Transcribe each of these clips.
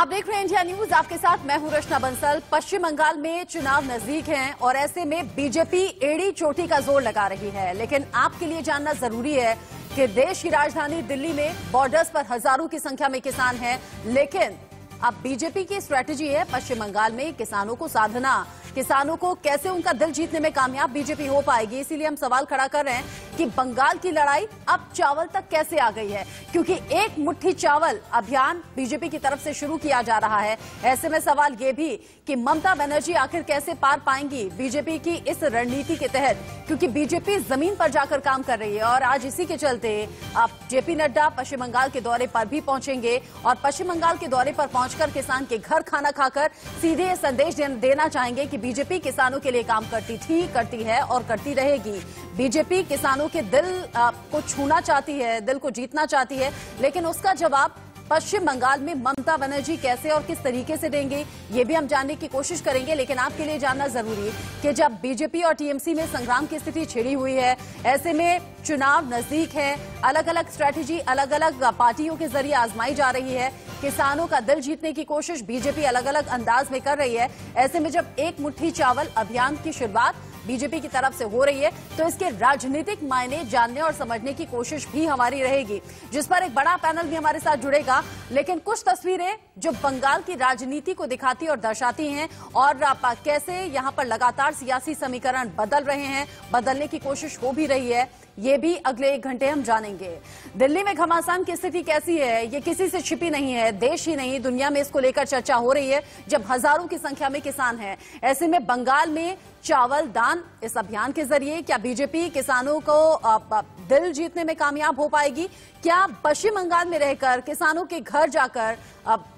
आप देख रहे हैं इंडिया न्यूज, आपके साथ मैं हूं रचना बंसल। पश्चिम बंगाल में चुनाव नजदीक हैं और ऐसे में बीजेपी एड़ी चोटी का जोर लगा रही है। लेकिन आपके लिए जानना जरूरी है कि देश की राजधानी दिल्ली में बॉर्डर्स पर हजारों की संख्या में किसान हैं, लेकिन अब बीजेपी की स्ट्रेटेजी है पश्चिम बंगाल में किसानों को साधना। किसानों को कैसे उनका दिल जीतने में कामयाब बीजेपी हो पाएगी, इसीलिए हम सवाल खड़ा कर रहे हैं कि बंगाल की लड़ाई अब चावल तक कैसे आ गई है, क्योंकि एक मुट्ठी चावल अभियान बीजेपी की तरफ से शुरू किया जा रहा है। ऐसे में सवाल ये भी कि ममता बनर्जी आखिर कैसे पार पाएंगी बीजेपी की इस रणनीति के तहत, क्योंकि बीजेपी जमीन पर जाकर काम कर रही है। और आज इसी के चलते अब जेपी नड्डा पश्चिम बंगाल के दौरे पर भी पहुंचेंगे और पश्चिम बंगाल के दौरे पर पहुंचकर किसान के घर खाना खाकर सीधे ये संदेश देना चाहेंगे कि बीजेपी किसानों के लिए काम करती थी, करती है और करती रहेगी। बीजेपी किसानों के दिल को छूना चाहती है, दिल को जीतना चाहती है, लेकिन उसका जवाब पश्चिम बंगाल में ममता बनर्जी कैसे और किस तरीके से देंगे, ये भी हम जानने की कोशिश करेंगे। लेकिन आपके लिए जानना जरूरी है कि जब बीजेपी और टीएमसी में संग्राम की स्थिति छिड़ी हुई है, ऐसे में चुनाव नजदीक है, अलग अलग स्ट्रैटेजी अलग अलग पार्टियों के जरिए आजमाई जा रही है, किसानों का दिल जीतने की कोशिश बीजेपी अलग अलग अंदाज में कर रही है। ऐसे में जब एक मुट्ठी चावल अभियान की शुरुआत बीजेपी की तरफ से हो रही है, तो इसके राजनीतिक मायने जानने और समझने की कोशिश भी हमारी रहेगी, जिस पर एक बड़ा पैनल भी हमारे साथ जुड़ेगा। लेकिन कुछ तस्वीरें जो बंगाल की राजनीति को दिखाती और दर्शाती हैं और कैसे यहां पर लगातार सियासी समीकरण बदल रहे हैं, बदलने की कोशिश हो भी रही है, ये भी अगले 1 घंटे हम जानेंगे। दिल्ली में घमासान की स्थिति कैसी है, ये किसी से छिपी नहीं है। देश ही नहीं, दुनिया में इसको लेकर चर्चा हो रही है, जब हजारों की संख्या में किसान हैं। ऐसे में बंगाल में चावल दान इस अभियान के जरिए क्या बीजेपी किसानों को दिल जीतने में कामयाब हो पाएगी? क्या पश्चिम बंगाल में रहकर किसानों के घर जाकर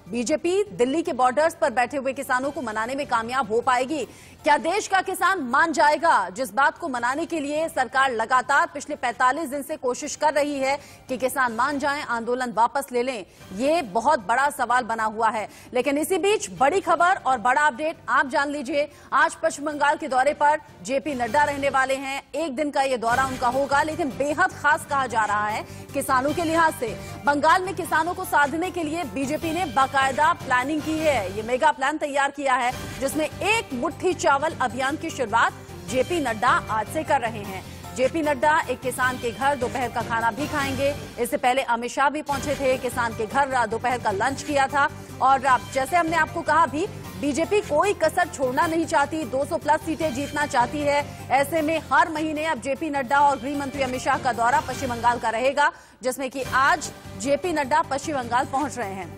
बीजेपी दिल्ली के बॉर्डर्स पर बैठे हुए किसानों को मनाने में कामयाब हो पाएगी? क्या देश का किसान मान जाएगा, जिस बात को मनाने के लिए सरकार लगातार पिछले 45 दिन से कोशिश कर रही है कि किसान मान जाएं, आंदोलन वापस ले लें? ये बहुत बड़ा सवाल बना हुआ है। लेकिन इसी बीच बड़ी खबर और बड़ा अपडेट आप जान लीजिए। आज पश्चिम बंगाल के दौरे पर जेपी नड्डा रहने वाले हैं। 1 दिन का ये दौरा उनका होगा, लेकिन बेहद खास कहा जा रहा है किसानों के लिहाज से। बंगाल में किसानों को साधने के लिए बीजेपी ने बाकायदा प्लानिंग की है। ये मेगा प्लान तैयार किया है, जिसमें एक मुट्ठी चावल अभियान की शुरुआत जेपी नड्डा आज से कर रहे हैं। जेपी नड्डा एक किसान के घर दोपहर का खाना भी खाएंगे। इससे पहले अमित शाह भी पहुंचे थे, किसान के घर दोपहर का लंच किया था। और जैसे हमने आपको कहा भी, बीजेपी कोई कसर छोड़ना नहीं चाहती, 200 प्लस सीटें जीतना चाहती है। ऐसे में हर महीने अब जेपी नड्डा और गृह मंत्री अमित शाह का दौरा पश्चिम बंगाल का रहेगा, जिसमें कि आज जेपी नड्डा पश्चिम बंगाल पहुंच रहे हैं।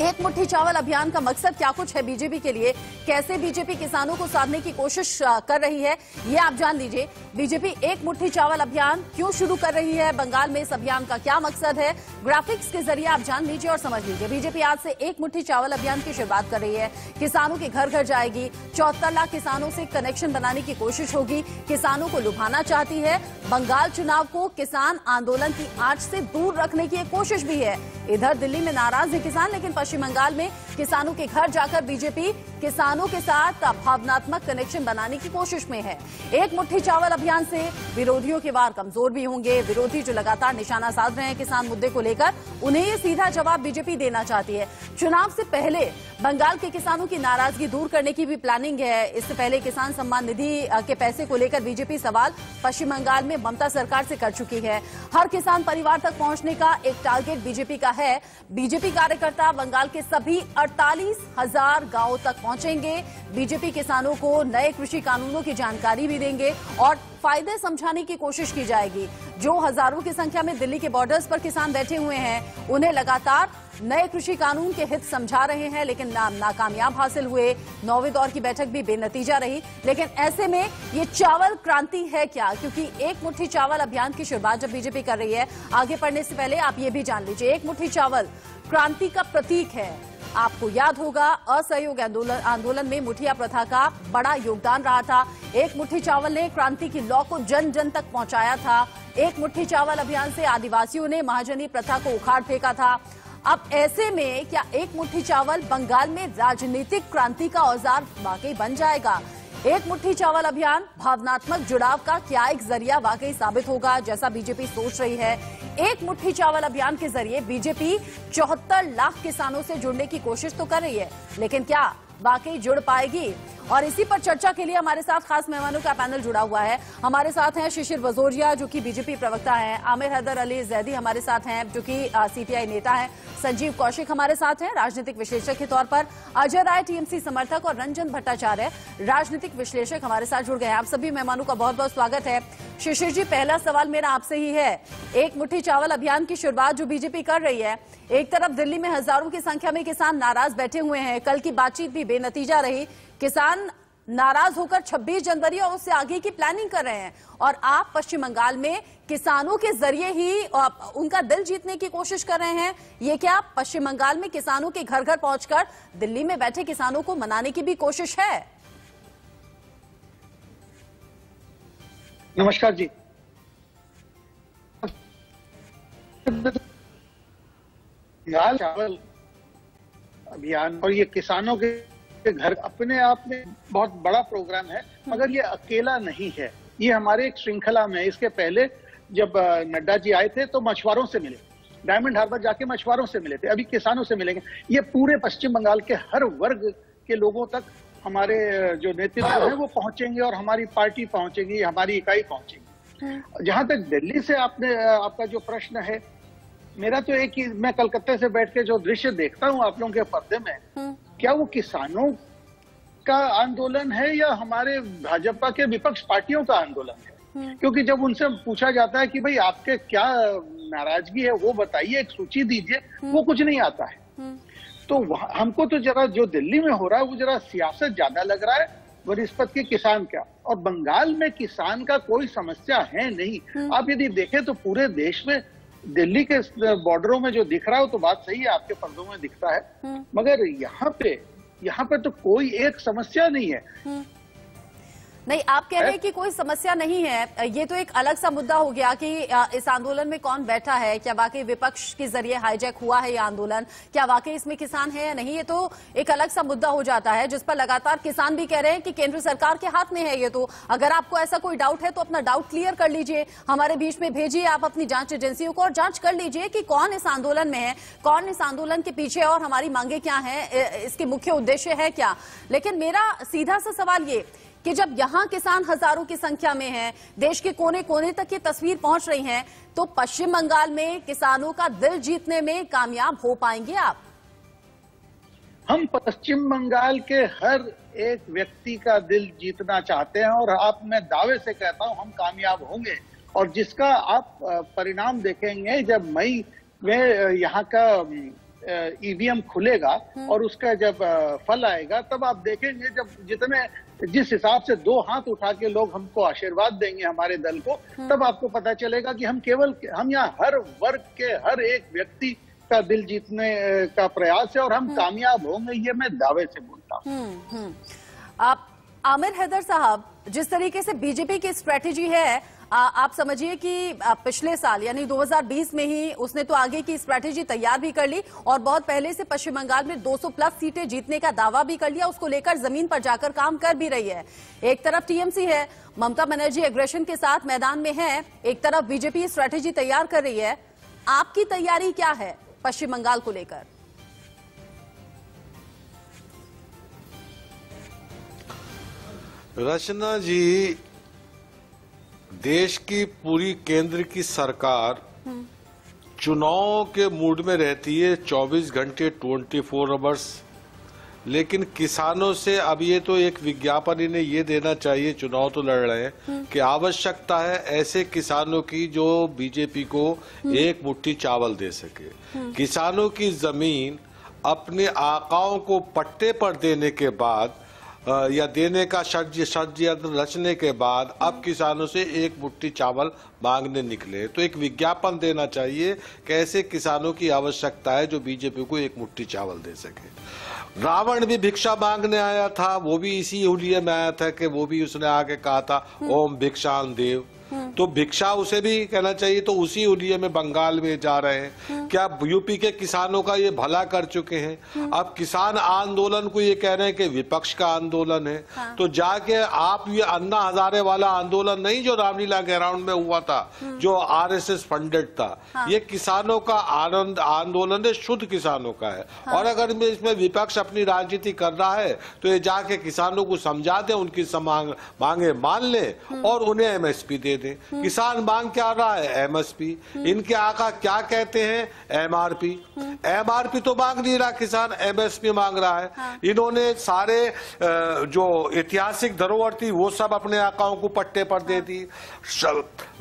एक मुट्ठी चावल अभियान का मकसद क्या कुछ है बीजेपी के लिए, कैसे बीजेपी किसानों को साधने की कोशिश कर रही है, ये आप जान लीजिए। बीजेपी एक मुट्ठी चावल अभियान क्यों शुरू कर रही है, बंगाल में इस अभियान का क्या मकसद है, ग्राफिक्स के जरिए आप जान लीजिए और समझ लीजिए। बीजेपी आज से एक मुट्ठी चावल अभियान की शुरुआत कर रही है। किसानों के घर घर जाएगी, 74 लाख किसानों से कनेक्शन बनाने की कोशिश होगी, किसानों को लुभाना चाहती है। बंगाल चुनाव को किसान आंदोलन की आंच से दूर रखने की एक कोशिश भी है। इधर दिल्ली में नाराज है किसान, लेकिन पश्चिम बंगाल में किसानों के घर जाकर बीजेपी किसानों के साथ भावनात्मक कनेक्शन बनाने की कोशिश में है। एक मुट्ठी चावल अभियान से विरोधियों के वार कमजोर भी होंगे। विरोधी जो लगातार निशाना साध रहे हैं किसान मुद्दे को लेकर, उन्हें ये सीधा जवाब बीजेपी देना चाहती है। चुनाव से पहले बंगाल के किसानों की नाराजगी दूर करने की भी प्लानिंग है। इससे पहले किसान सम्मान निधि के पैसे को लेकर बीजेपी सवाल पश्चिम बंगाल में ममता सरकार से कर चुकी है। हर किसान परिवार तक पहुंचने का एक टारगेट बीजेपी का है। बीजेपी कार्यकर्ता बंगाल के सभी 48,000 गांवों तक पहुंचेंगे। बीजेपी किसानों को नए कृषि कानूनों की जानकारी भी देंगे और फायदे समझाने की कोशिश की जाएगी। जो हजारों की संख्या में दिल्ली के बॉर्डर्स पर किसान बैठे हुए हैं, उन्हें लगातार नए कृषि कानून के हित समझा रहे हैं, लेकिन नाकामयाब हासिल हुए। 9वें दौर की बैठक भी बेनतीजा रही। लेकिन ऐसे में ये चावल क्रांति है क्या, क्योंकि एक मुट्ठी चावल अभियान की शुरुआत जब बीजेपी कर रही है, आगे बढ़ने से पहले आप ये भी जान लीजिए, एक मुट्ठी चावल क्रांति का प्रतीक है। आपको याद होगा, असहयोग आंदोलन में मुठिया प्रथा का बड़ा योगदान रहा था। एक मुट्ठी चावल ने क्रांति की लौ को जन जन तक पहुंचाया था। एक मुट्ठी चावल अभियान से आदिवासियों ने महाजनी प्रथा को उखाड़ फेंका था। अब ऐसे में क्या एक मुट्ठी चावल बंगाल में राजनीतिक क्रांति का औजार वाकई बन जाएगा? एक मुट्ठी चावल अभियान भावनात्मक जुड़ाव का क्या एक जरिया वाकई साबित होगा, जैसा बीजेपी सोच रही है। एक मुट्ठी चावल अभियान के जरिए बीजेपी 74 लाख किसानों से जुड़ने की कोशिश तो कर रही है, लेकिन क्या वाकई जुड़ पाएगी? और इसी पर चर्चा के लिए हमारे साथ खास मेहमानों का पैनल जुड़ा हुआ है। हमारे साथ हैं शिशिर वजोरिया, जो कि बीजेपी प्रवक्ता हैं, आमिर हैदर अली जैदी हमारे साथ हैं, जो कि सीपीआई नेता हैं, संजीव कौशिक हमारे साथ हैं राजनीतिक विश्लेषक के तौर पर, अजय राय टीएमसी समर्थक और रंजन भट्टाचार्य राजनीतिक विश्लेषक हमारे साथ जुड़ गए हैं। आप सभी मेहमानों का बहुत बहुत स्वागत है। शिशिर जी, पहला सवाल मेरा आपसे ही है। एक मुट्ठी चावल अभियान की शुरुआत जो बीजेपी कर रही है, एक तरफ दिल्ली में हजारों की संख्या में किसान नाराज बैठे हुए हैं, कल की बातचीत भी बेनतीजा रही, किसान नाराज होकर 26 जनवरी और उससे आगे की प्लानिंग कर रहे हैं, और आप पश्चिम बंगाल में किसानों के जरिए ही उनका दिल जीतने की कोशिश कर रहे हैं। ये क्या पश्चिम बंगाल में किसानों के घर घर पहुंचकर दिल्ली में बैठे किसानों को मनाने की भी कोशिश है? नमस्कार जी। बंगाल चावल अभियान और ये किसानों के घर अपने आप में बहुत बड़ा प्रोग्राम है, मगर ये अकेला नहीं है। ये हमारे एक श्रृंखला में, इसके पहले जब नड्डा जी आए थे तो मछुआरों से मिले, डायमंड हार्बर जाके मछुआरों से मिले थे, अभी किसानों से मिलेंगे। ये पूरे पश्चिम बंगाल के हर वर्ग के लोगों तक हमारे जो नेतृत्व है वो पहुंचेंगे, और हमारी पार्टी पहुंचेगी, हमारी इकाई पहुंचेगी। जहां तक दिल्ली से आपका जो प्रश्न है, मेरा तो एक ही, मैं कलकत्ते से बैठ के जो दृश्य देखता हूँ आप लोगों के पर्दे में, क्या वो किसानों का आंदोलन है या हमारे भाजपा के विपक्ष पार्टियों का आंदोलन है? क्योंकि जब उनसे पूछा जाता है कि भाई आपके क्या नाराजगी है वो बताइए, एक सूची दीजिए, वो कुछ नहीं आता है। तो हमको तो जरा जो दिल्ली में हो रहा है वो जरा सियासत ज्यादा लग रहा है बनिस्बत के किसान का, और बंगाल में किसान का कोई समस्या है नहीं। आप यदि देखें तो पूरे देश में दिल्ली के बॉर्डरों में जो दिख रहा है वो तो बात सही है, आपके पर्दों में दिखता है, मगर यहाँ पे तो कोई एक समस्या नहीं है। नहीं, आप कह रहे हैं कि कोई समस्या नहीं है, ये तो एक अलग सा मुद्दा हो गया कि इस आंदोलन में कौन बैठा है, क्या वाकई विपक्ष के जरिए हाईजैक हुआ है ये आंदोलन, क्या वाकई इसमें किसान है या नहीं, ये तो एक अलग सा मुद्दा हो जाता है, जिस पर लगातार किसान भी कह रहे हैं कि केंद्र सरकार के हाथ में है ये। तो अगर आपको ऐसा कोई डाउट है तो अपना डाउट क्लियर कर लीजिए, हमारे बीच में भेजिए आप अपनी जांच एजेंसियों को, और जांच कर लीजिए कि कौन इस आंदोलन में है, कौन इस आंदोलन के पीछे, और हमारी मांगे क्या है, इसके मुख्य उद्देश्य है क्या। लेकिन मेरा सीधा सा सवाल ये कि जब यहां किसान हजारों की संख्या में हैं, देश के कोने कोने तक ये तस्वीर पहुंच रही है, तो पश्चिम बंगाल में किसानों का दिल जीतने में कामयाब हो पाएंगे आप? हम पश्चिम बंगाल के हर एक व्यक्ति का दिल जीतना चाहते हैं, और मैं दावे से कहता हूं हम कामयाब होंगे। और जिसका आप परिणाम देखेंगे जब मई में यहाँ का ईवीएम खुलेगा और उसका जब फल आएगा, तब आप देखेंगे जब जिस हिसाब से दो हाथ उठा के लोग हमको आशीर्वाद देंगे हमारे दल को, तब आपको पता चलेगा कि हम यहाँ हर वर्ग के हर एक व्यक्ति का दिल जीतने का प्रयास है, और हम कामयाब होंगे, ये मैं दावे से बोलता हूँ। आप आमिर हैदर साहब, जिस तरीके से बीजेपी की स्ट्रेटेजी है, आप समझिए कि पिछले साल यानी 2020 में ही उसने तो आगे की स्ट्रेटेजी तैयार भी कर ली, और बहुत पहले से पश्चिम बंगाल में 200 प्लस सीटें जीतने का दावा भी कर लिया, उसको लेकर जमीन पर जाकर काम कर भी रही है। एक तरफ टीएमसी है, ममता बनर्जी एग्रेशन के साथ मैदान में है, एक तरफ बीजेपी स्ट्रेटेजी तैयार कर रही है। आपकी तैयारी क्या है पश्चिम बंगाल को लेकर? रचना जी, देश की पूरी केंद्र की सरकार चुनाव के मूड में रहती है 24 घंटे 24 आवर्स, लेकिन किसानों से अब ये तो एक विज्ञापन इन्हें ये देना चाहिए, चुनाव तो लड़ रहे हैं, कि आवश्यकता है ऐसे किसानों की जो बीजेपी को एक मुट्ठी चावल दे सके। किसानों की जमीन अपने आकाओं को पट्टे पर देने के बाद या देने का षड्यंत्र रचने के बाद अब किसानों से एक मुट्ठी चावल मांगने निकले, तो एक विज्ञापन देना चाहिए कि ऐसे किसानों की आवश्यकता है जो बीजेपी को एक मुट्ठी चावल दे सके। रावण भी भिक्षा मांगने आया था, वो भी इसी हुलिये में आया था कि वो भी उसने आके कहा था ओम भिक्षान देव। तो भिक्षा उसे भी कहना चाहिए। तो उसी उलिये में बंगाल में जा रहे हैं। क्या यूपी के किसानों का ये भला कर चुके हैं? अब किसान आंदोलन को ये कह रहे हैं कि विपक्ष का आंदोलन है। तो जाके आप ये अन्ना हजारे वाला आंदोलन नहीं जो रामलीला ग्राउंड में हुआ था, जो आरएसएस फंडेड था, ये किसानों का आंदोलन है, शुद्ध किसानों का है। और अगर इसमें विपक्ष अपनी राजनीति कर रहा है तो ये जाके किसानों को समझा दे, उनकी मांगे मान ले और उन्हें एमएसपी दे दे। किसान मांग क्या रहा है? एमएसपी। इनके आका क्या कहते हैं? एमआरपी। एमआरपी तो मांग नहीं रहा किसान, एमएसपी मांग रहा है। इन्होंने सारे जो ऐतिहासिक धरोहर थी वो सब अपने आकाओं को पट्टे पर दे दी।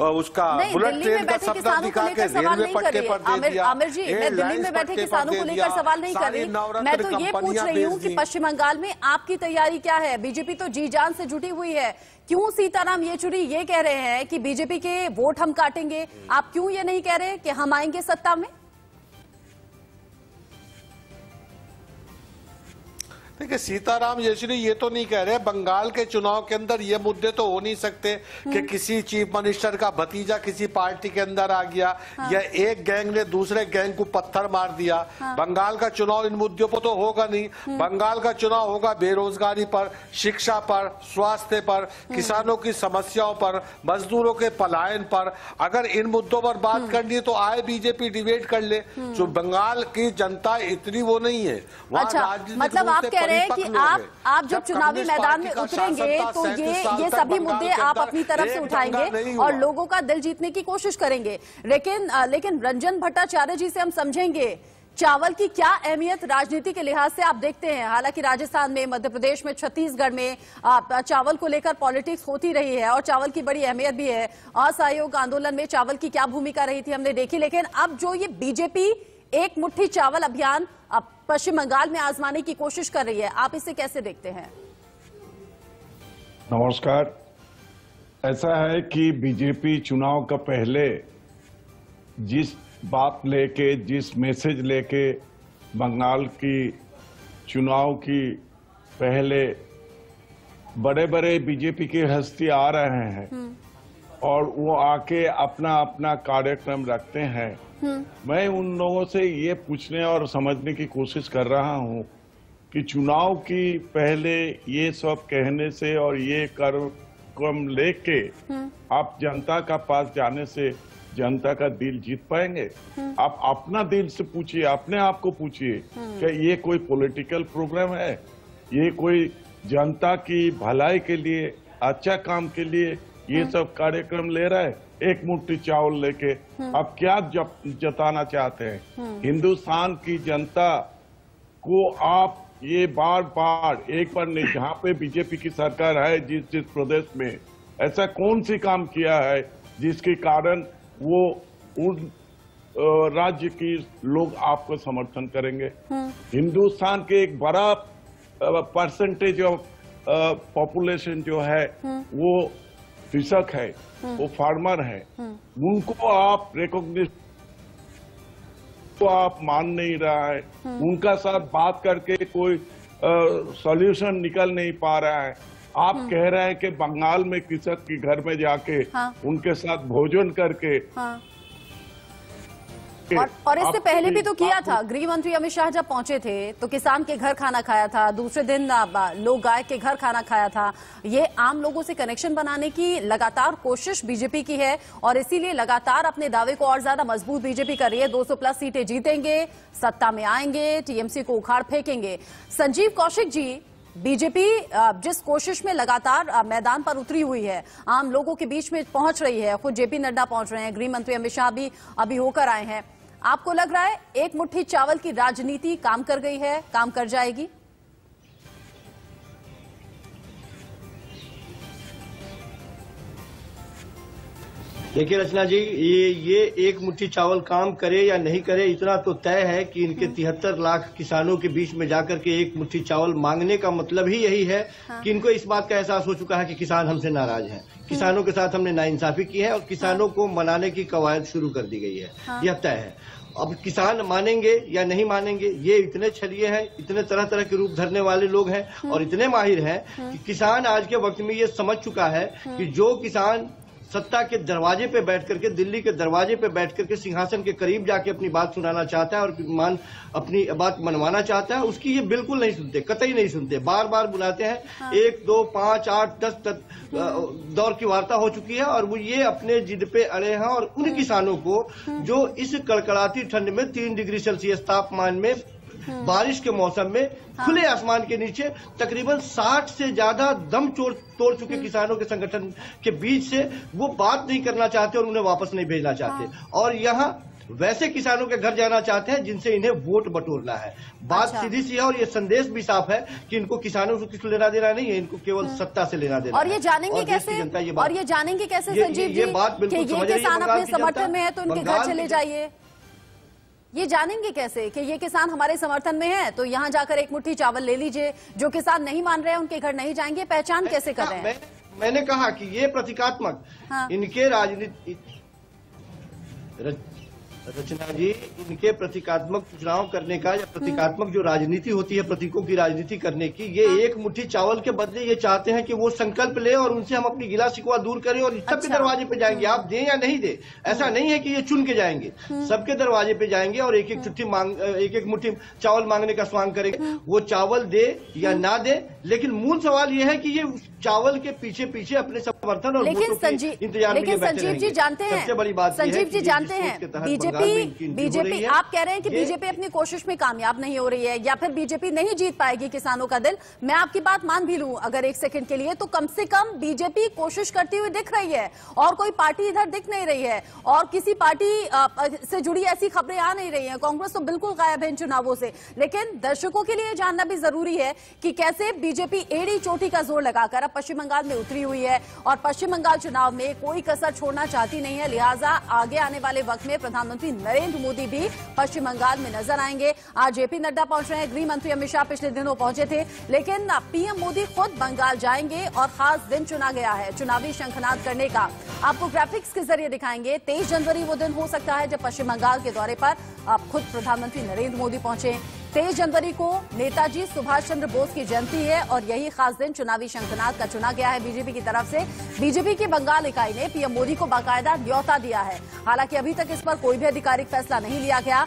उसका बुलेट ट्रेन का सपना दिखा के रेलवे पट्टे पर दे दिया। आमिर जी, मैं दिल्ली में बैठे किसानों को लेकर सवाल नहीं कर रही, मैं तो ये पूछ रही हूँ कि पश्चिम बंगाल में आपकी तैयारी क्या है? बीजेपी तो जी जान से जुटी हुई है। क्यों सीताराम येचुरी ये कह रहे हैं कि बीजेपी के वोट हम काटेंगे? आप क्यों ये नहीं कह रहे कि हम आएंगे सत्ता में? देखिए, सीताराम येचुरी ये तो नहीं कह रहे बंगाल के चुनाव के अंदर ये मुद्दे तो हो नहीं सकते कि किसी चीफ मिनिस्टर का भतीजा किसी पार्टी के अंदर आ गया या एक गैंग ने दूसरे गैंग को पत्थर मार दिया। बंगाल का चुनाव इन मुद्दों पर तो होगा नहीं। बंगाल का चुनाव होगा बेरोजगारी पर, शिक्षा पर, स्वास्थ्य पर, किसानों की समस्याओं पर, मजदूरों के पलायन पर। अगर इन मुद्दों पर बात करनी है तो आए बीजेपी डिबेट कर ले। जो बंगाल की जनता इतनी वो नहीं है। अच्छा, मतलब आप कह रहे हैं कि आप जब चुनावी मैदान में उतरेंगे तो ये सभी मुद्दे आप अपनी तरफ से उठाएंगे और लोगों का दिल जीतने की कोशिश करेंगे। लेकिन रंजन भट्टाचार्य जी से हम समझेंगे चावल की क्या अहमियत राजनीति के लिहाज से आप देखते हैं। हालांकि राजस्थान में, मध्य प्रदेश में, छत्तीसगढ़ में चावल को लेकर पॉलिटिक्स होती रही है और चावल की बड़ी अहमियत भी है। असहयोग आंदोलन में चावल की क्या भूमिका रही थी हमने देखी। लेकिन अब जो ये बीजेपी एक मुट्ठी चावल अभियान पश्चिम बंगाल में आजमाने की कोशिश कर रही है, आप इसे कैसे देखते हैं? नमस्कार। ऐसा है कि बीजेपी चुनाव का पहले जिस बात लेके, जिस मैसेज लेके बंगाल की चुनाव की पहले बड़े बड़े बीजेपी के हस्ती आ रहे हैं और वो आके अपना अपना कार्यक्रम रखते हैं, मैं उन लोगों से ये पूछने और समझने की कोशिश कर रहा हूं कि चुनाव की पहले ये सब कहने से और ये कार्यक्रम लेके आप जनता का पास जाने से जनता का दिल जीत पाएंगे? आप अपना दिल से पूछिए, अपने आप को पूछिए, क्या ये कोई पॉलिटिकल प्रोग्राम है? ये कोई जनता की भलाई के लिए, अच्छा काम के लिए ये सब कार्यक्रम ले रहा है? एक मुट्ठी चावल लेके आप क्या जताना चाहते हैं? हिंदुस्तान की जनता को आप ये बार बार, एक बार नहीं, जहाँ पे बीजेपी की सरकार है, जिस प्रदेश में ऐसा कौन सी काम किया है जिसके कारण वो उन राज्य की लोग आपको समर्थन करेंगे? हिंदुस्तान के एक बड़ा परसेंटेज ऑफ पॉपुलेशन जो है वो कृषक है, वो फार्मर है। उनको आप रिकॉग्निशन तो आप मान नहीं रहा है। उनका साथ बात करके कोई सॉल्यूशन निकल नहीं पा रहा है। आप कह रहे हैं कि बंगाल में कृषक के घर में जाके उनके साथ भोजन करके और इससे पहले भी तो किया था। गृह मंत्री अमित शाह जब पहुंचे थे तो किसान के घर खाना खाया था, दूसरे दिन लोग गाय के घर खाना खाया था। ये आम लोगों से कनेक्शन बनाने की लगातार कोशिश बीजेपी की है और इसीलिए लगातार अपने दावे को और ज्यादा मजबूत बीजेपी कर रही है। 200+ सीटें जीतेंगे, सत्ता में आएंगे, टीएमसी को उखाड़ फेंकेंगे। संजीव कौशिक जी, बीजेपी जिस कोशिश में लगातार मैदान पर उतरी हुई है, आम लोगों के बीच में पहुंच रही है, खुद जेपी नड्डा पहुंच रहे हैं, गृह मंत्री अमित शाह भी अभी होकर आए हैं, आपको लग रहा है एक मुट्ठी चावल की राजनीति काम कर गई है, काम कर जाएगी? देखिए रचना जी, ये एक मुट्ठी चावल काम करे या नहीं करे इतना तो तय है कि इनके 73 लाख किसानों के बीच में जाकर के एक मुट्ठी चावल मांगने का मतलब ही यही है कि इनको इस बात का एहसास हो चुका है कि किसान हमसे नाराज हैं, किसानों के साथ हमने नाइंसाफी की है और किसानों को मनाने की कवायद शुरू कर दी गई है। यह तय है। अब किसान मानेंगे या नहीं मानेंगे, ये इतने छलिए हैं, इतने तरह तरह के रूप धरने वाले लोग हैं और इतने माहिर हैं कि किसान आज के वक्त में ये समझ चुका है कि जो किसान सत्ता के दरवाजे पे बैठ करके, दिल्ली के दरवाजे पे बैठ करके सिंहासन के करीब जाके अपनी बात सुनाना चाहता है और अपनी बात मनवाना चाहता है, उसकी ये बिल्कुल नहीं सुनते, कतई नहीं सुनते। बार बार बुलाते हैं। हाँ। 1, 2, 5, 8, 10 दौर की वार्ता हो चुकी है और वो ये अपने जिद पे अड़े हैं। और उन किसानों को जो इस कड़कड़ाती ठंड में 3 डिग्री सेल्सियस तापमान में बारिश के मौसम में खुले आसमान के नीचे तकरीबन 60 से ज्यादा दम तोड़ चुके किसानों के संगठन के बीच से वो बात नहीं करना चाहते और उन्हें वापस नहीं भेजना चाहते। और यहाँ वैसे किसानों के घर जाना चाहते हैं जिनसे इन्हें वोट बटोरना है। बात सीधी सी है और ये संदेश भी साफ है कि इनको किसानों से कुछ लेना देना नहीं है, इनको केवल सत्ता से लेना देना। और ये जानेंगे कैसे, और ये जानेंगे कैसे संजीव जी, ये बात बिल्कुल ये किसान अपने समर्थन में है तो उनके घर चले जाइए। ये जानेंगे कैसे कि ये किसान हमारे समर्थन में है तो यहाँ जाकर एक मुट्ठी चावल ले लीजिए? जो किसान नहीं मान रहे हैं उनके घर नहीं जाएंगे, पहचान कैसे कर रहे हैं? मैंने कहा कि ये प्रतीकात्मक, इनके राजनीति रचना जी, इनके प्रतीकात्मक चुनाव करने का या प्रतीकात्मक जो राजनीति होती है, प्रतीकों की राजनीति करने की, ये एक मुट्ठी चावल के बदले ये चाहते हैं कि वो संकल्प ले और उनसे हम अपनी गिला शिकवा दूर करें और सबके दरवाजे पे जाएंगे। आप दें या नहीं दे, ऐसा नहीं है कि ये चुन के जाएंगे, सबके दरवाजे पे जाएंगे और एक एक मुट्ठी चावल मांगने का स्वांग करेंगे। वो चावल दे या ना दे, लेकिन मूल सवाल ये है कि ये चावल के पीछे पीछे अपने समर्थन और इंतजार में संजीव जी जानते हैं, सबसे बड़ी बात संजीव जी जानते हैं, बीजेपी आप कह रहे हैं कि बीजेपी अपनी कोशिश में कामयाब नहीं हो रही है या फिर बीजेपी नहीं जीत पाएगी किसानों का दिल। मैं आपकी बात मान भी लूं अगर एक सेकंड के लिए, तो कम से कम बीजेपी कोशिश करती हुई दिख रही है और कोई पार्टी इधर दिख नहीं रही है और किसी पार्टी से जुड़ी ऐसी खबरें आ नहीं रही हैं। कांग्रेस तो बिल्कुल गायब है इन चुनावों से। लेकिन दर्शकों के लिए जानना भी जरूरी है कि कैसे बीजेपी एड़ी चोटी का जोर लगाकर अब पश्चिम बंगाल में उतरी हुई है और पश्चिम बंगाल चुनाव में कोई कसर छोड़ना चाहती नहीं है। लिहाजा आगे आने वाले वक्त में प्रधानमंत्री नरेंद्र मोदी भी पश्चिम बंगाल में नजर आएंगे। आज जेपी नड्डा पहुंच रहे हैं, गृह मंत्री अमित शाह पिछले दिनों पहुंचे थे, लेकिन पीएम मोदी खुद बंगाल जाएंगे और खास दिन चुना गया है चुनावी शंखनाद करने का। आपको ग्राफिक्स के जरिए दिखाएंगे। 23 जनवरी वो दिन हो सकता है जब पश्चिम बंगाल के दौरे पर खुद प्रधानमंत्री नरेंद्र मोदी पहुंचे। 23 जनवरी को नेताजी सुभाष चंद्र बोस की जयंती है और यही खास दिन चुनावी शंखनाद का चुना गया है बीजेपी की तरफ से। बीजेपी की बंगाल इकाई ने पीएम मोदी को बाकायदा न्योता दिया है। हालांकि अभी तक इस पर कोई भी आधिकारिक फैसला नहीं लिया गया।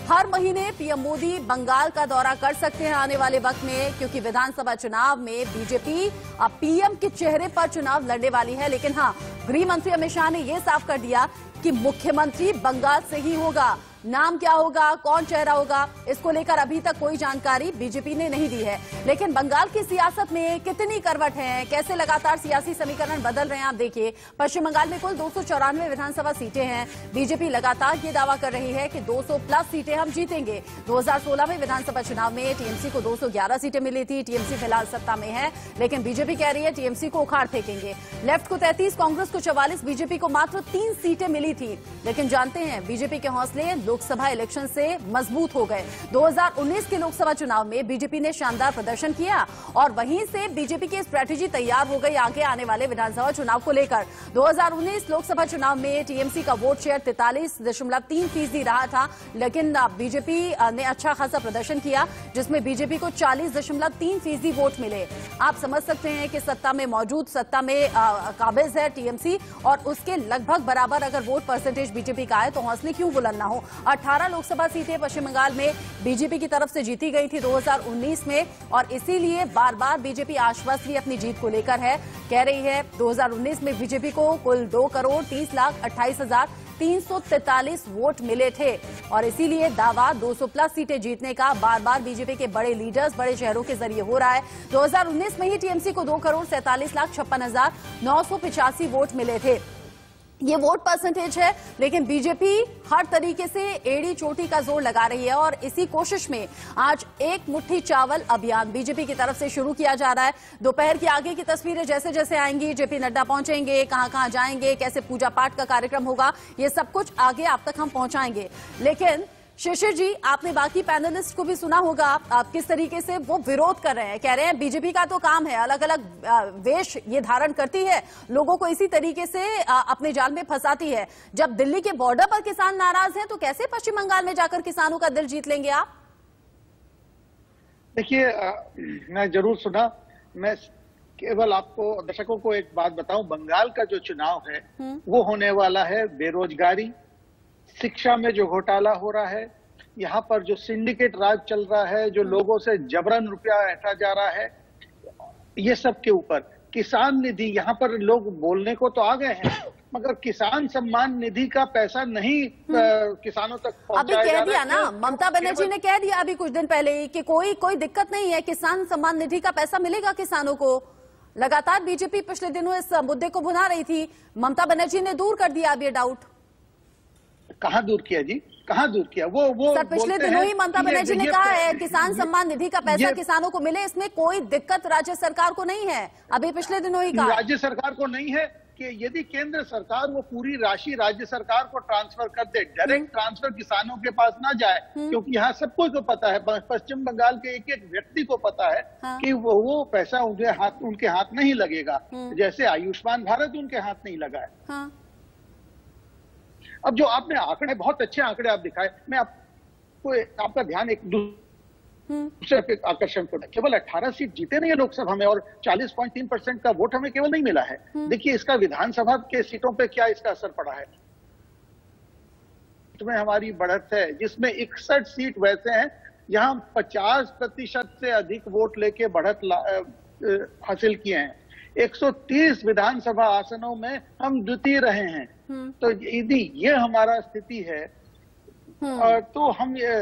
हर महीने पीएम मोदी बंगाल का दौरा कर सकते हैं आने वाले वक्त में, क्योंकि विधानसभा चुनाव में बीजेपी अब पीएम के चेहरे पर चुनाव लड़ने वाली है। लेकिन हाँ, गृह मंत्री अमित शाह ने यह साफ कर दिया कि मुख्यमंत्री बंगाल से ही होगा। नाम क्या होगा, कौन चेहरा होगा, इसको लेकर अभी तक कोई जानकारी बीजेपी ने नहीं दी है। लेकिन बंगाल की सियासत में कितनी करवट है, कैसे लगातार सियासी समीकरण बदल रहे हैं, आप देखिए। पश्चिम बंगाल में कुल 294 विधानसभा सीटें हैं। बीजेपी लगातार ये दावा कर रही है कि 200 प्लस सीटें हम जीतेंगे। 2016 में विधानसभा चुनाव में टीएमसी को 211 सीटें मिली थी। टीएमसी फिलहाल सत्ता में है, लेकिन बीजेपी कह रही है टीएमसी को उखाड़ फेंकेंगे। लेफ्ट को 33, कांग्रेस को 44, बीजेपी को मात्र 3 सीटें मिली थी। लेकिन जानते हैं बीजेपी के हौसले लोकसभा इलेक्शन से मजबूत हो गए। 2019 के लोकसभा चुनाव में बीजेपी ने शानदार प्रदर्शन किया और वहीं से बीजेपी की स्ट्रेटेजी तैयार हो गई आगे आने वाले विधानसभा चुनाव को लेकर। 2019 लोकसभा चुनाव में टीएमसी का वोट शेयर 43.3% रहा था, लेकिन बीजेपी ने अच्छा खासा प्रदर्शन किया, जिसमें बीजेपी को 40.3% वोट मिले। आप समझ सकते हैं कि सत्ता में मौजूद, सत्ता में काबिज है टीएमसी और उसके लगभग बराबर अगर वोट परसेंटेज बीजेपी का है तो हौसले क्यों बुलंद ना हो। 18 लोकसभा सीटें पश्चिम बंगाल में बीजेपी की तरफ से जीती गई थी 2019 में और इसीलिए बार बार बीजेपी आश्वस्त भी अपनी जीत को लेकर है। कह रही है 2019 में बीजेपी को कुल 2,30,28,343 वोट मिले थे और इसीलिए दावा 200 प्लस सीटें जीतने का बार बार बीजेपी के बड़े लीडर्स, बड़े शहरों के जरिए हो रहा है। 2019 में ही टीएमसी को 2,47,56,985 वोट मिले थे। ये वोट परसेंटेज है, लेकिन बीजेपी हर तरीके से एड़ी चोटी का जोर लगा रही है और इसी कोशिश में आज एक मुट्ठी चावल अभियान बीजेपी की तरफ से शुरू किया जा रहा है। दोपहर की आगे की तस्वीरें जैसे जैसे आएंगी, जेपी नड्डा पहुंचेंगे, कहां कहां जाएंगे, कैसे पूजा पाठ का कार्यक्रम होगा, ये सब कुछ आगे आप तक हम पहुंचाएंगे। लेकिन शिशिर जी, आपने बाकी पैनलिस्ट को भी सुना होगा आप किस तरीके से वो विरोध कर रहे हैं। कह रहे हैं बीजेपी का तो काम है, अलग अलग वेश ये धारण करती है, लोगों को इसी तरीके से अपने जाल में फंसाती है। जब दिल्ली के बॉर्डर पर किसान नाराज हैं तो कैसे पश्चिम बंगाल में जाकर किसानों का दिल जीत लेंगे आप? देखिए, मैं जरूर सुना, मैं केवल आपको दर्शकों को एक बात बताऊं, बंगाल का जो चुनाव है वो होने वाला है बेरोजगारी, शिक्षा में जो घोटाला हो रहा है, यहाँ पर जो सिंडिकेट राज चल रहा है, जो लोगों से जबरन रुपया ऐंठा जा रहा है, ये सब के ऊपर किसान निधि, यहाँ पर लोग बोलने को तो आ गए हैं मगर किसान सम्मान निधि का पैसा नहीं किसानों तक पहुंचाया अभी जा कह रहा दिया है। ना, ममता बनर्जी ने कह दिया अभी कुछ दिन पहले ही कि कोई दिक्कत नहीं है, किसान सम्मान निधि का पैसा मिलेगा किसानों को। लगातार बीजेपी पिछले दिनों इस मुद्दे को भुना रही थी, ममता बनर्जी ने दूर कर दिया अब ये डाउट। कहाँ दूर किया जी, कहाँ दूर किया? वो सर पिछले दिनों ही ममता बनर्जी ने कहा है किसान सम्मान निधि का पैसा किसानों को मिले, इसमें कोई दिक्कत राज्य सरकार को नहीं है। अभी पिछले दिनों ही कहा राज्य सरकार को नहीं है कि यदि केंद्र सरकार वो पूरी राशि राज्य सरकार को ट्रांसफर कर दे, डायरेक्ट ट्रांसफर किसानों के पास ना जाए, क्योंकि यहाँ सबको को पता है, पश्चिम बंगाल के एक एक व्यक्ति को पता है कि वो पैसा उनके हाथ नहीं लगेगा, जैसे आयुष्मान भारत उनके हाथ नहीं लगा है। अब जो आपने आंकड़े, बहुत अच्छे आंकड़े आप दिखाए, मैं आपको आपका ध्यान एक दूसरे पे आकर्षण को, केवल 18 सीट जीते नहीं है लोकसभा में और 40.3% का वोट हमें केवल नहीं मिला है। देखिए इसका विधानसभा के सीटों पे क्या इसका असर पड़ा है। में हमारी बढ़त है जिसमें 61 सीट वैसे हैं जहां 50% से अधिक वोट लेके बढ़त हासिल किए हैं। 130 विधानसभा आसनों में हम द्वितीय रहे हैं। तो यदि ये हमारा स्थिति है तो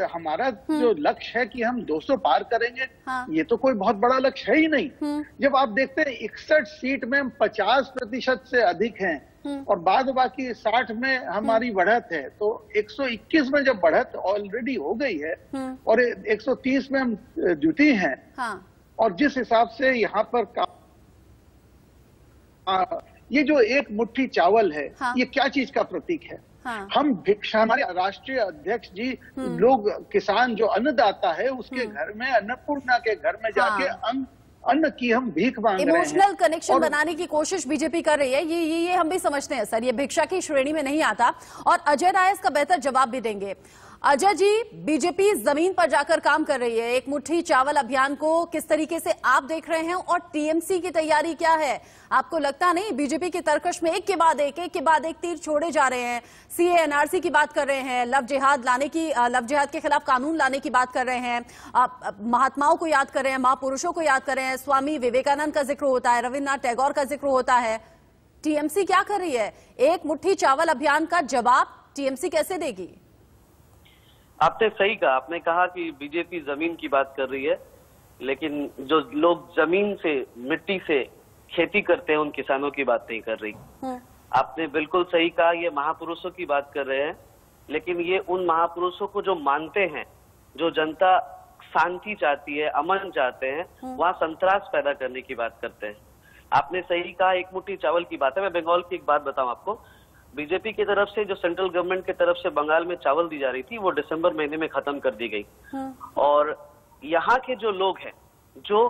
हमारा जो लक्ष्य है कि हम 200 पार करेंगे, ये तो कोई बहुत बड़ा लक्ष्य है ही नहीं। जब आप देखते हैं 61 सीट में हम 50% से अधिक हैं और बाद बाकी 60 में हमारी बढ़त है, तो 121 में जब बढ़त ऑलरेडी हो गई है और 130 में हम द्वितीय हैं, और जिस हिसाब से यहाँ पर ये जो एक मुट्ठी चावल है, ये क्या चीज का प्रतीक है? हम भिक्षा, हमारे राष्ट्रीय अध्यक्ष जी, लोग किसान जो अन्नदाता है उसके घर में, अन्नपूर्णा के घर में जाके अन्न की हम भीख मांग रहे हैं। इमोशनल कनेक्शन बनाने की कोशिश बीजेपी कर रही है, ये हम भी समझते हैं सर, ये भिक्षा की श्रेणी में नहीं आता। और अजय राय इसका बेहतर जवाब भी देंगे। अजय जी, बीजेपी जमीन पर जाकर काम कर रही है, एक मुट्ठी चावल अभियान को किस तरीके से आप देख रहे हैं और टीएमसी की तैयारी क्या है? आपको लगता नहीं बीजेपी के तर्कश में एक के बाद एक तीर छोड़े जा रहे हैं? सीए एनआरसी की बात कर रहे हैं, लव जिहाद के खिलाफ कानून लाने की बात कर रहे हैं, महात्माओं को याद कर रहे हैं, महापुरुषों को याद कर रहे हैं, स्वामी विवेकानंद का जिक्र होता है, रविन्द्रनाथ टैगोर का जिक्र होता है। टीएमसी क्या कर रही है? एक मुट्ठी चावल अभियान का जवाब टीएमसी कैसे देगी? आपने सही कहा, आपने कहा कि बीजेपी जमीन की बात कर रही है, लेकिन जो लोग जमीन से, मिट्टी से खेती करते हैं उन किसानों की बात नहीं कर रही। आपने बिल्कुल सही कहा, ये महापुरुषों की बात कर रहे हैं, लेकिन ये उन महापुरुषों को जो मानते हैं, जो जनता शांति चाहती है, अमन चाहते हैं, वहां संतरास पैदा करने की बात करते हैं। आपने सही कहा, एक मुट्ठी चावल की बात है। मैं बंगाल की एक बात बताऊं आपको, बीजेपी की तरफ से जो सेंट्रल गवर्नमेंट की तरफ से बंगाल में चावल दी जा रही थी, वो दिसंबर महीने में खत्म कर दी गई। और यहाँ के जो लोग हैं, जो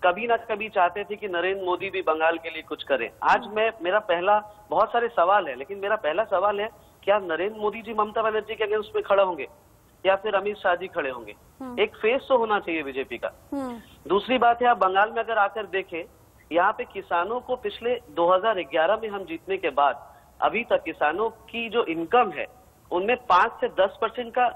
कभी ना कभी चाहते थे कि नरेंद्र मोदी भी बंगाल के लिए कुछ करें, आज मेरा पहला, बहुत सारे सवाल है, लेकिन मेरा पहला सवाल है, क्या नरेंद्र मोदी जी ममता बनर्जी के अगेंस्ट में खड़े होंगे या फिर अमित शाह जी खड़े होंगे? एक फेस तो होना चाहिए बीजेपी का। दूसरी बात है, आप बंगाल में अगर आकर देखें, यहाँ पे किसानों को पिछले 2011 में हम जीतने के बाद अभी तक किसानों की जो इनकम है उनमें 5 से 10% का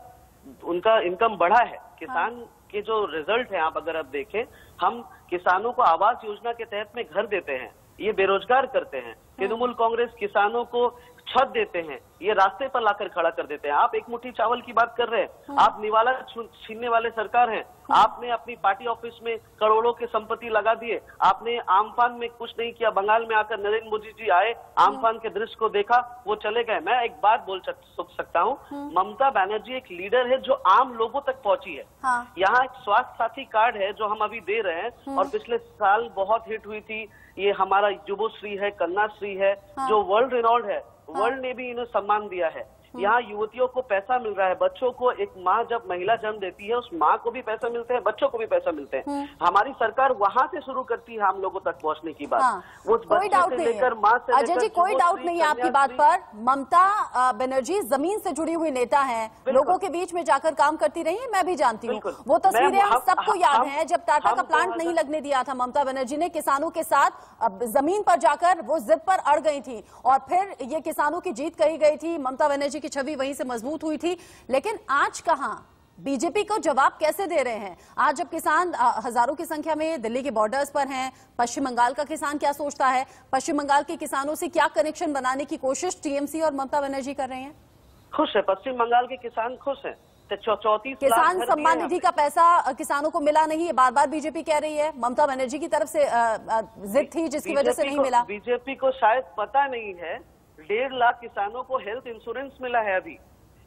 उनका इनकम बढ़ा है। किसान के जो रिजल्ट है, आप अगर देखें, हम किसानों को आवास योजना के तहत में घर देते हैं, ये बेरोजगार करते हैं। तृणमूल कांग्रेस किसानों को छत देते हैं, ये रास्ते पर लाकर खड़ा कर देते हैं। आप एक मुट्ठी चावल की बात कर रहे हैं, आप निवाला छीनने वाले सरकार हैं। आपने अपनी पार्टी ऑफिस में करोड़ों की संपत्ति लगा दिए, आपने आमफान में कुछ नहीं किया। बंगाल में आकर नरेंद्र मोदी जी आए, आमफान के दृश्य को देखा, वो चले गए। मैं एक बात बोल सकता हूँ, ममता बनर्जी एक लीडर है जो आम लोगों तक पहुंची है। यहाँ एक स्वास्थ्य साथी कार्ड है जो हम अभी दे रहे हैं, और पिछले साल बहुत हिट हुई थी। ये हमारा युवश्री है, कन्याश्री है, जो वर्ल्ड रिनॉल्ड है, वर्ल्ड ने भी इन्हें सम्मान दिया है। यहाँ युवतियों को पैसा मिल रहा है, बच्चों को एक माँ जब महिला जन्म देती है उस माँ को भी पैसा मिलते हैं, बच्चों को भी पैसा मिलते हैं। हमारी सरकार वहां से शुरू करती है हम लोगों तक पहुंचने की बात। वो कोई डाउट नहीं है अजय जी, कोई डाउट नहीं है आपकी बात पर। ममता बनर्जी जमीन से जुड़ी हुई नेता है, लोगों के बीच में जाकर काम करती रही है, मैं भी जानती हूँ। वो तस्वीरें हम सबको याद है जब टाटा का प्लांट नहीं लगने दिया था ममता बनर्जी ने, किसानों के साथ जमीन पर जाकर वो जिद पर अड़ गई थी और फिर ये किसानों की जीत कही गई थी। ममता बनर्जी की छवि वहीं से मजबूत हुई थी। लेकिन आज कहां, बीजेपी को जवाब कैसे दे रहे हैं? आज जब किसान हजारों की संख्या में दिल्ली के बॉर्डर्स पर हैं, पश्चिम बंगाल का किसान क्या सोचता है, पश्चिम बंगाल के किसानों से क्या कनेक्शन बनाने की कोशिश टीएमसी और ममता बनर्जी कर रहे हैं? खुश है, पश्चिम बंगाल के किसान खुश है। 34 किसान सम्मान निधि का पैसा किसानों को मिला नहीं है, बार बार बीजेपी कह रही है। ममता बनर्जी की तरफ से जिद थी जिसकी वजह से नहीं मिला। बीजेपी को शायद पता नहीं है 1.5 लाख किसानों को हेल्थ इंश्योरेंस मिला है। अभी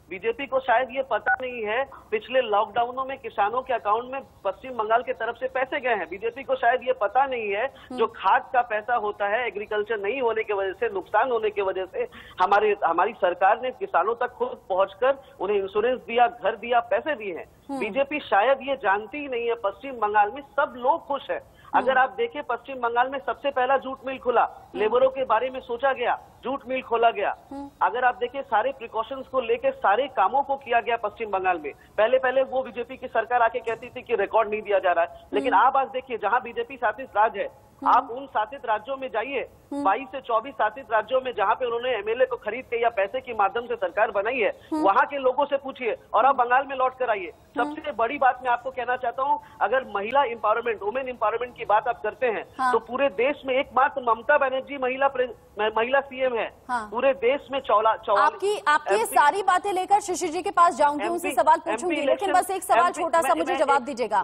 बीजेपी को शायद ये पता नहीं है पिछले लॉकडाउनों में किसानों के अकाउंट में पश्चिम बंगाल की तरफ से पैसे गए हैं। बीजेपी को शायद ये पता नहीं है जो खाद का पैसा होता है, एग्रीकल्चर नहीं होने की वजह से, नुकसान होने की वजह से हमारी सरकार ने किसानों तक खुद पहुंचकर उन्हें इंश्योरेंस दिया, घर दिया, पैसे दिए हैं। बीजेपी शायद ये जानती ही नहीं है पश्चिम बंगाल में सब लोग खुश है। अगर आप देखें पश्चिम बंगाल में सबसे पहला जूट मिल खुला, लेबरों के बारे में सोचा गया, जूट मिल खोला गया। अगर आप देखें सारे प्रिकॉशंस को लेकर सारे कामों को किया गया पश्चिम बंगाल में। पहले वो बीजेपी की सरकार आके कहती थी कि रिकॉर्ड नहीं दिया जा रहा है, लेकिन आप आज देखिए जहां बीजेपी शासित राज्य है, आप उन शासित राज्यों में जाइए, 22 से 24 शासित राज्यों में जहां पे उन्होंने एमएलए को खरीद के या पैसे के माध्यम से सरकार बनाई है, वहां के लोगों से पूछिए और आप बंगाल में लौट कर आइए। सबसे बड़ी बात मैं आपको कहना चाहता हूं, अगर महिला इंपावरमेंट, वुमेन इंपावरमेंट की बात आप करते हैं तो पूरे देश में एकमात्र ममता बनर्जी महिला सीएम है। पूरे देश में आपकी सारी बातें लेकर शिशिर जी के पास जाऊंगी, उनसे सवाल पूछूंगी, लेकिन बस एक सवाल छोटा सा मुझे जवाब दीजिएगा।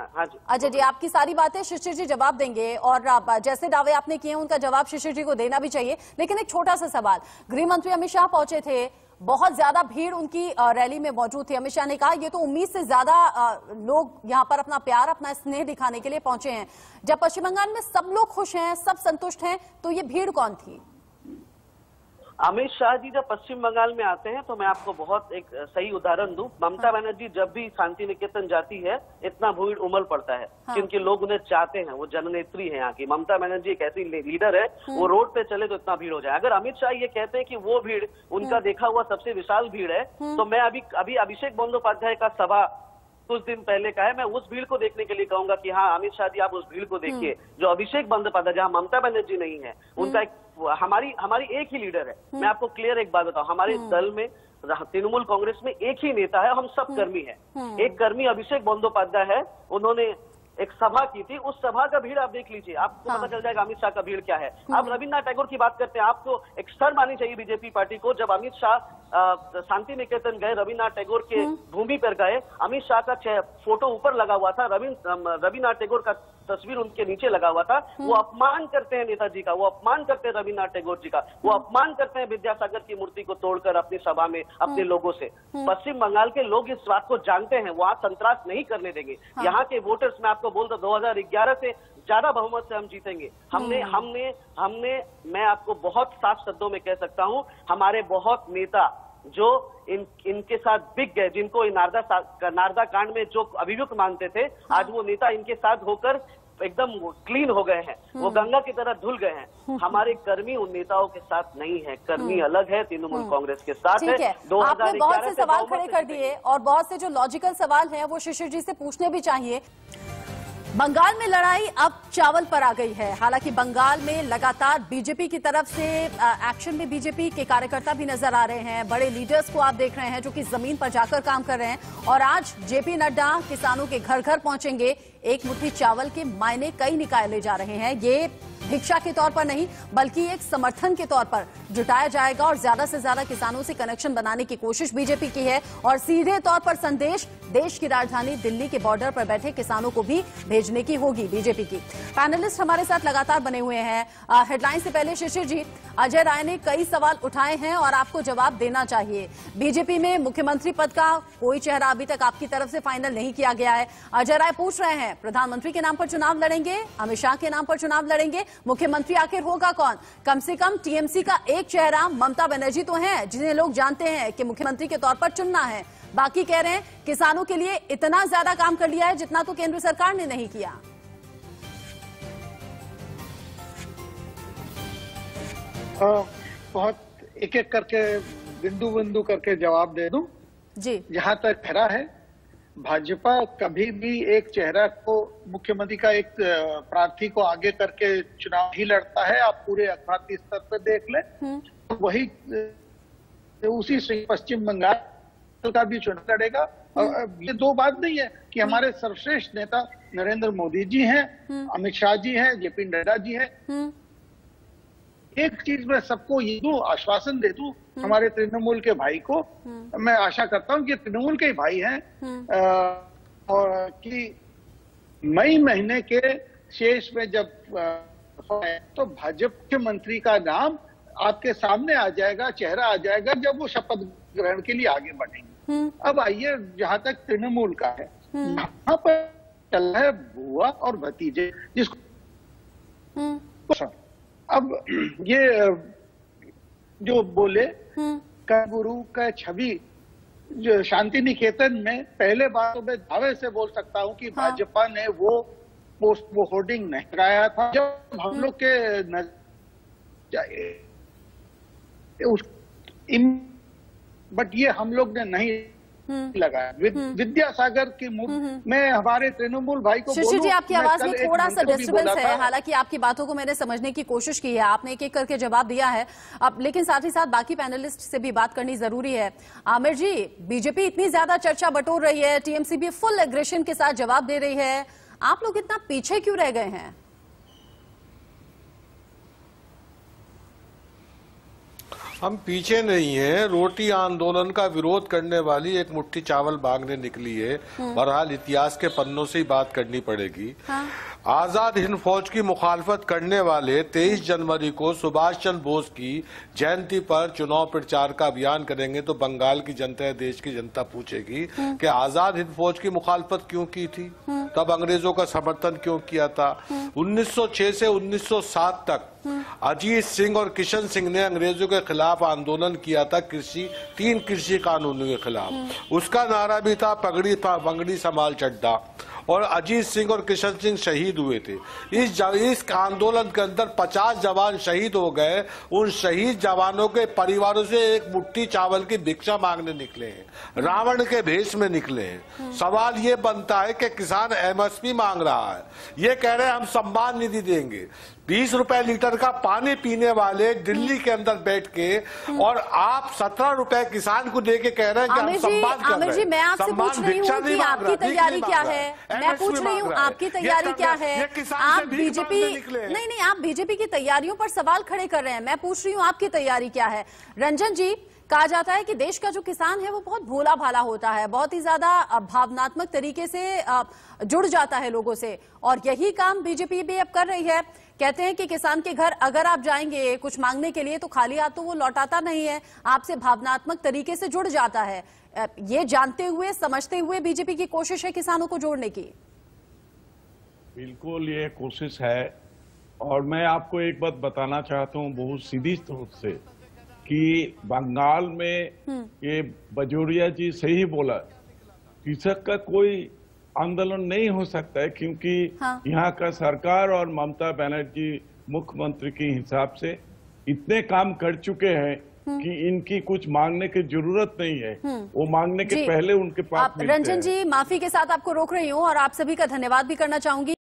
अजय जी, आपकी सारी बातें शिशिर जी जवाब देंगे और जैसे दावे आपने किए उनका जवाब शिशिर जी को देना भी चाहिए। लेकिन एक छोटा सा सवाल, गृह मंत्री अमित शाह पहुंचे थे, बहुत ज्यादा भीड़ उनकी रैली में मौजूद थी। अमित शाह ने कहा ये तो उम्मीद से ज्यादा लोग यहाँ पर अपना प्यार, अपना स्नेह दिखाने के लिए पहुंचे हैं। जब पश्चिम बंगाल में सब लोग खुश हैं, सब संतुष्ट हैं, तो ये भीड़ कौन थी? अमित शाह जी जब पश्चिम बंगाल में आते हैं तो मैं आपको बहुत एक सही उदाहरण दूं। ममता बनर्जी जब भी शांति निकेतन जाती है इतना भीड़ उमड़ पड़ता है क्योंकि लोग उन्हें चाहते हैं, वो जननेत्री है यहाँ की। ममता बनर्जी एक ऐसी लीडर है, वो रोड पे चले तो इतना भीड़ हो जाए। अगर अमित शाह ये कहते हैं कि वो भीड़ उनका देखा हुआ सबसे विशाल भीड़ है, तो मैं अभी अभिषेक बंदोपाध्याय का सभा कुछ दिन पहले का है, मैं उस भीड़ को देखने के लिए कहूंगा कि हाँ अमित शाह जी आप उस भीड़ को देखिए जो अभिषेक बंदोपाध्याय, जहाँ ममता बनर्जी नहीं है, उनका एक हमारी एक ही लीडर है। मैं आपको क्लियर एक बात बताऊं, हमारे दल में तृणमूल कांग्रेस में एक ही नेता है, हम सब कर्मी हैं। एक कर्मी अभिषेक बंदोपाध्याय है, उन्होंने एक सभा की थी, उस सभा का भीड़ आप देख लीजिए, आपको पता चल जाएगा अमित शाह का भीड़ क्या है। आप रविन्द्रनाथ टैगोर की बात करते हैं, आपको एक शर्म आनी चाहिए बीजेपी पार्टी को। जब अमित शाह शांति निकेतन गए, रविन्द्रनाथ टैगोर के भूमि पर गए, अमित शाह का फोटो ऊपर लगा हुआ था, रविन्द्रनाथ टैगोर का तस्वीर उनके नीचे लगा हुआ था। वो अपमान करते हैं नेताजी का, वो अपमान करते हैं रविन्द्रनाथ टैगोर जी का, वो अपमान करते हैं विद्यासागर की मूर्ति को तोड़कर अपनी सभा में अपने लोगों से। पश्चिम बंगाल के लोग इस बात को जानते हैं, वहां संतरास नहीं करने देंगे। यहाँ के वोटर्स, मैं आपको बोलता 2011 से ज्यादा बहुमत से हम जीतेंगे। हमने मैं आपको बहुत साफ शब्दों में कह सकता हूं, हमारे बहुत नेता जो इनके साथ बिक गए, जिनको नारदा कांड में जो अभियुक्त मानते थे, आज वो नेता इनके साथ होकर एकदम क्लीन हो गए हैं, वो गंगा की तरह धुल गए हैं। हमारे कर्मी उन नेताओं के साथ नहीं है, कर्मी अलग है, तृणमूल कांग्रेस के साथ है। 2011 आपने बहुत से सवाल खड़े कर दिए और बहुत से जो लॉजिकल सवाल हैं वो शिशिर जी से पूछने भी चाहिए। बंगाल में लड़ाई अब चावल पर आ गई है। हालांकि बंगाल में लगातार बीजेपी की तरफ से एक्शन में बीजेपी के कार्यकर्ता भी नजर आ रहे हैं, बड़े लीडर्स को आप देख रहे हैं जो कि जमीन पर जाकर काम कर रहे हैं। और आज जेपी नड्डा किसानों के घर घर पहुंचेंगे, एक मुट्ठी चावल के मायने कई निकाले जा रहे हैं। ये भिक्षा के तौर पर नहीं बल्कि एक समर्थन के तौर पर जुटाया जाएगा और ज्यादा से ज्यादा किसानों से कनेक्शन बनाने की कोशिश बीजेपी की है और सीधे तौर पर संदेश देश की राजधानी दिल्ली के बॉर्डर पर बैठे किसानों को भी भेजने की होगी बीजेपी की। पैनलिस्ट हमारे साथ लगातार बने हुए हैं। हेडलाइन से पहले शिशिर जी, अजय राय ने कई सवाल उठाए हैं और आपको जवाब देना चाहिए। बीजेपी में मुख्यमंत्री पद का कोई चेहरा अभी तक आपकी तरफ से फाइनल नहीं किया गया है। अजय राय पूछ रहे हैं प्रधानमंत्री के नाम पर चुनाव लड़ेंगे, अमित शाह के नाम पर चुनाव लड़ेंगे, मुख्यमंत्री आखिर होगा कौन? कम से कम टीएमसी का एक चेहरा ममता बनर्जी तो हैं, जिन्हें लोग जानते हैं कि मुख्यमंत्री के तौर पर चुनना है। बाकी कह रहे हैं किसानों के लिए इतना ज्यादा काम कर लिया है जितना तो केंद्र सरकार ने नहीं किया। बहुत एक एक करके बिंदु बिंदु करके जवाब दे दूं जी। जहां तक खरा है, भाजपा कभी भी एक चेहरा को, मुख्यमंत्री का एक प्रार्थी को आगे करके चुनाव ही लड़ता है। आप पूरे अखाती स्तर पर देख लें, वही उसी पश्चिम बंगाल का भी चुनाव लड़ेगा। और ये दो बात नहीं है कि हमारे सर्वश्रेष्ठ नेता नरेंद्र मोदी जी हैं, अमित शाह जी हैं, जेपी नड्डा जी हैं। एक चीज मैं सबको ये दूं, आश्वासन दे दूं हमारे तृणमूल के भाई को, मैं आशा करता हूं कि तृणमूल के भाई हैं और कि मई महीने के शेष में जब तो भाजपा के मंत्री का नाम आपके सामने आ जाएगा, चेहरा आ जाएगा जब वो शपथ ग्रहण के लिए आगे बढ़ेंगे। अब आइए जहां तक तृणमूल का है, यहाँ पर चल रहा है बुआ और भतीजे जिसको अब ये जो बोले का गुरु का छवि जो शांति निकेतन में, पहले बार तो मैं दावे से बोल सकता हूं कि भाजपा ने वो पोस्ट वो होर्डिंग नहीं लगाया था। जब हम लोग के बट ये हम लोग ने नहीं लगाया। विद्यासागर की मैं हमारे तृणमूल भाई को शिशिर जी, आपकी आवाज में थोड़ा सा डिस्टर्बेंस है। हालांकि आपकी बातों को मैंने समझने की कोशिश की है, आपने एक एक करके जवाब दिया है अब, लेकिन साथ ही साथ बाकी पैनलिस्ट से भी बात करनी जरूरी है। आमिर जी, बीजेपी इतनी ज्यादा चर्चा बटोर रही है, टीएमसी भी फुल एग्रेशन के साथ जवाब दे रही है, आप लोग इतना पीछे क्यों रह गए हैं? हम पीछे नहीं हैं। रोटी आंदोलन का विरोध करने वाली एक मुट्ठी चावल मांगने निकली है। बहरहाल इतिहास के पन्नों से ही बात करनी पड़ेगी। आजाद हिंद फौज की मुखालफत करने वाले 23 जनवरी को सुभाष चंद्र बोस की जयंती पर चुनाव प्रचार का अभियान करेंगे तो बंगाल की जनता, देश की जनता पूछेगी कि आजाद हिंद फौज की मुखालफत क्यों की थी, तब अंग्रेजों का समर्थन क्यों किया था। 1906 से 1907 तक अजीत सिंह और किशन सिंह ने अंग्रेजों के खिलाफ आंदोलन किया था, 3 कृषि कानूनों के खिलाफ। उसका नारा भी था पगड़ी संभाल चड्डा, और अजीत सिंह और किशन सिंह शहीद हुए थे। इस आंदोलन के अंदर 50 जवान शहीद हो गए। उन शहीद जवानों के परिवारों से एक मुट्ठी चावल की भिक्षा मांगने निकले हैं, रावण के भेष में निकले हैं। सवाल ये बनता है कि किसान एमएसपी मांग रहा है, ये कह रहे हैं हम सम्मान निधि देंगे। 20 रुपए लीटर का पानी पीने वाले दिल्ली के अंदर बैठ के, और आप 17 रुपए किसान को देके कह रहे हैं कि हम सम्मान कर रहे हैं। आमिर जी, मैं आपसे पूछ रही हूँ कि आपकी तैयारी क्या है? मैं पूछ रही हूँ आपकी तैयारी क्या है? आप बीजेपी नहीं, आप बीजेपी की तैयारियों पर सवाल खड़े कर रहे हैं। मैं पूछ रही हूँ आपकी तैयारी क्या है? रंजन जी, कहा जाता है कि देश का जो किसान है वो बहुत भोला भाला होता है, बहुत ही ज्यादा भावनात्मक तरीके से जुड़ जाता है लोगों से, और यही काम बीजेपी भी अब कर रही है। कहते हैं कि किसान के घर अगर आप जाएंगे कुछ मांगने के लिए तो खाली हाथ तो वो लौटाता नहीं है, आपसे भावनात्मक तरीके से जुड़ जाता है। ये जानते हुए समझते हुए बीजेपी की कोशिश है किसानों को जोड़ने की। बिल्कुल ये कोशिश है, और मैं आपको एक बात बताना चाहता हूँ बहुत सीधी तौर से कि बंगाल में ये बजोरिया जी सही बोला, कृषक का कोई आंदोलन नहीं हो सकता है, क्योंकि यहाँ का सरकार और ममता बनर्जी मुख्यमंत्री के हिसाब से इतने काम कर चुके हैं कि इनकी कुछ मांगने की जरूरत नहीं है। वो मांगने के पहले उनके पास रंजन जी, माफी के साथ आपको रोक रही हूँ और आप सभी का धन्यवाद भी करना चाहूंगी।